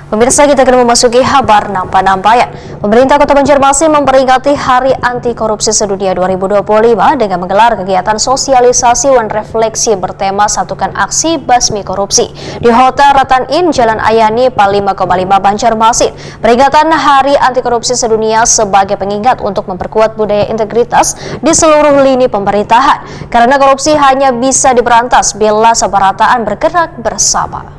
Pemirsa, kita akan memasuki kabar nampak-nampayan. Pemerintah Kota Banjarmasin memperingati Hari Anti Korupsi Sedunia 2025 dengan menggelar kegiatan sosialisasi dan refleksi bertema Satukan Aksi Basmi Korupsi di Hotel Ratan Inn, Jalan Ayani, Pal 5,5 Banjarmasin. Peringatan Hari Anti Korupsi Sedunia sebagai pengingat untuk memperkuat budaya integritas di seluruh lini pemerintahan. Karena korupsi hanya bisa diberantas bila sabarataan bergerak bersama.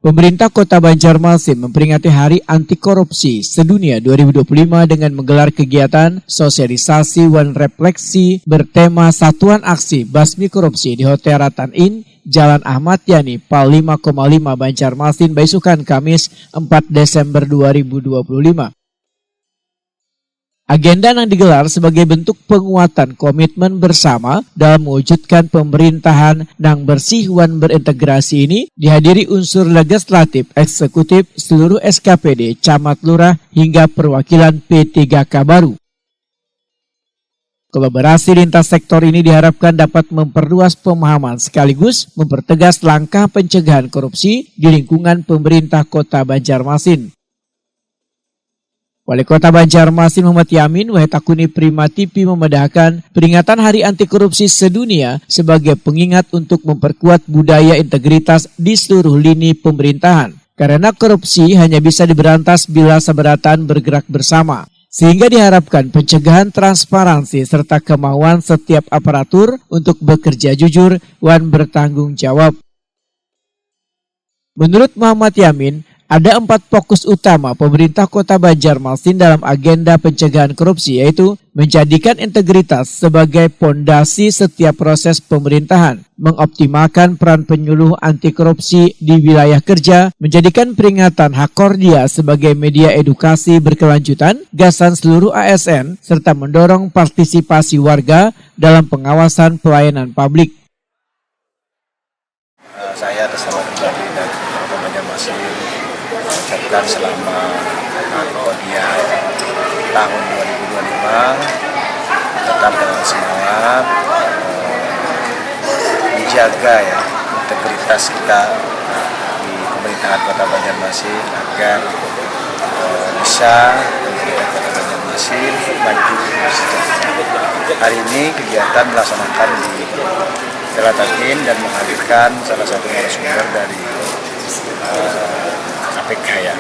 Pemerintah Kota Banjarmasin memperingati Hari Anti Korupsi Sedunia 2025 dengan menggelar kegiatan sosialisasi dan refleksi bertema Satuan Aksi Basmi Korupsi di Hotel Ratan Inn, Jalan Ahmad Yani, Pal 5,5 Banjarmasin, Baisukan, Kamis 4 Desember 2025. Agenda yang digelar sebagai bentuk penguatan komitmen bersama dalam mewujudkan pemerintahan yang bersih dan berintegrasi ini dihadiri unsur legislatif, eksekutif, seluruh SKPD, camat, lurah, hingga perwakilan P3K baru. Kolaborasi lintas sektor ini diharapkan dapat memperluas pemahaman sekaligus mempertegas langkah pencegahan korupsi di lingkungan pemerintah Kota Banjarmasin. Wali Kota Banjarmasin Muhammad Yamin Wahetakuni Prima TV memedahkan peringatan Hari Anti Korupsi Sedunia sebagai pengingat untuk memperkuat budaya integritas di seluruh lini pemerintahan. Karena korupsi hanya bisa diberantas bila sabarataan bergerak bersama. Sehingga diharapkan pencegahan transparansi serta kemauan setiap aparatur untuk bekerja jujur dan bertanggung jawab. Menurut Muhammad Yamin, ada 4 fokus utama pemerintah Kota Banjarmasin dalam agenda pencegahan korupsi, yaitu menjadikan integritas sebagai pondasi setiap proses pemerintahan, mengoptimalkan peran penyuluh anti korupsi di wilayah kerja, menjadikan peringatan Hakordia sebagai media edukasi berkelanjutan, gasan seluruh ASN, serta mendorong partisipasi warga dalam pengawasan pelayanan publik. Saya atas nama pribadi dan Kota Banjarmasin mengucapkan selama Hakordia tahun 2025 tetap dengan semangat menjaga integritas kita di pemerintahan Kota Banjarmasin agar bisa menjadikan Kota Banjarmasin maju sejahtera. Hari ini kegiatan dilaksanakan di Ratan Inn dan menghadirkan salah satu narasumber dari KPK ya.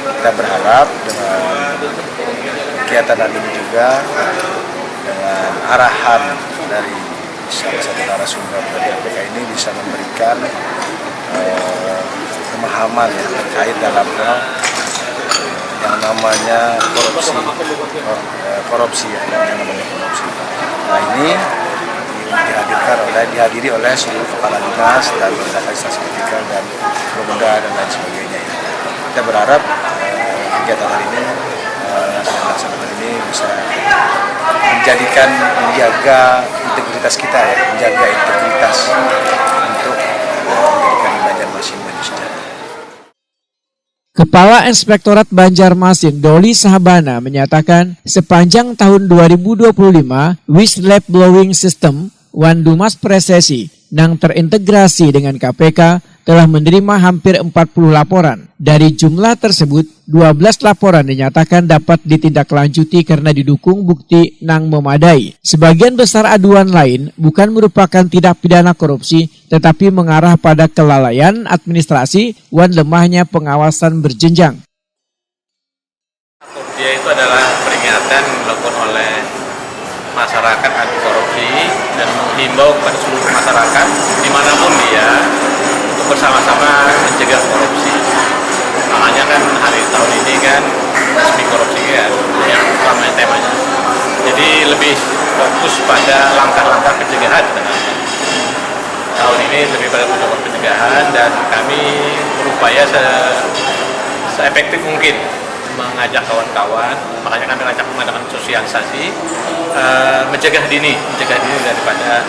Kita berharap dengan kegiatan hari ini juga dengan arahan dari salah satu narasumber dari KPK ini bisa memberikan pemahaman terkait dalam hal yang namanya korupsi. Nah ini dihadiri oleh seluruh kepala dinas dan beberapa instansi pendidikan dan pemuda dan lain sebagainya. Kita berharap kegiatan hari ini, bisa menjaga integritas kita menjaga integritas untuk menjadikan Banjarmasin maju sejahtera. Kepala Inspektorat Banjarmasin Doli Sahabana menyatakan sepanjang tahun 2025 Wishlab Blowing System Wandumas Presesi yang terintegrasi dengan KPK telah menerima hampir 40 laporan. Dari jumlah tersebut, 12 laporan dinyatakan dapat ditindaklanjuti karena didukung bukti yang memadai. Sebagian besar aduan lain bukan merupakan tindak pidana korupsi, tetapi mengarah pada kelalaian administrasi dan lemahnya pengawasan berjenjang. Dia itu adalah peringatan dilakukan oleh masyarakat anti korupsi dan menghimbau kepada seluruh masyarakat dimanapun dia untuk bersama-sama mencegah korupsi. Makanya kan hari tahun ini kan Basmi Korupsi kan yang utamanya temanya. Jadi lebih fokus pada langkah-langkah pencegahan sebenarnya. Tahun ini lebih pada pencegahan dan kami berupaya se-efektif mungkin mengajak kawan-kawan, makanya kami mengajak mengadakan sosialisasi, mencegah dini daripada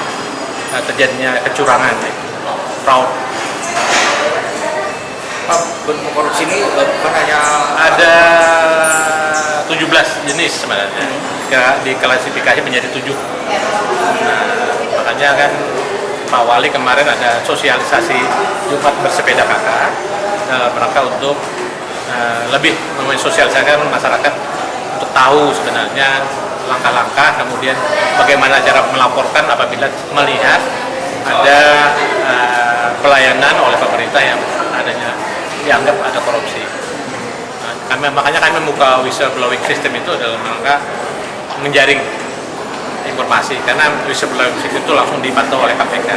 terjadinya kecurangan, fraud. Bentuk korupsi ini bukan hanya ada 17 jenis sebenarnya, diklasifikasi menjadi 7. Nah, makanya kan Pak Wali kemarin ada sosialisasi Jumat bersepeda kakak dalam rangka untuk lebih mensosialisasikan masyarakat untuk tahu sebenarnya langkah-langkah, kemudian bagaimana cara melaporkan apabila melihat ada pelayanan oleh pemerintah yang adanya dianggap ada korupsi. Makanya kami membuka whistleblowing system itu dalam rangka menjaring informasi, karena whistleblowing system itu langsung dipantau oleh KPK.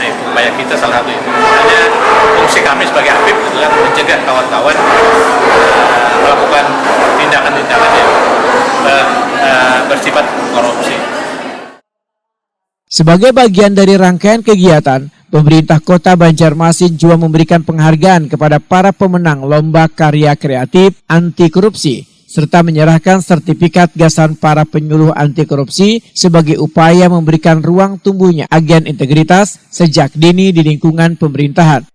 Nah, itu upaya kita salah satu itu. Makanya fungsi kami sebagai APIP adalah mencegah kawan-kawan melakukan tindakan-tindakan yang bersifat korupsi. Sebagai bagian dari rangkaian kegiatan, pemerintah Kota Banjarmasin juga memberikan penghargaan kepada para pemenang Lomba Karya Kreatif Anti Korupsi, serta menyerahkan sertifikat gasan para penyuluh anti korupsi sebagai upaya memberikan ruang tumbuhnya agen integritas sejak dini di lingkungan pemerintahan.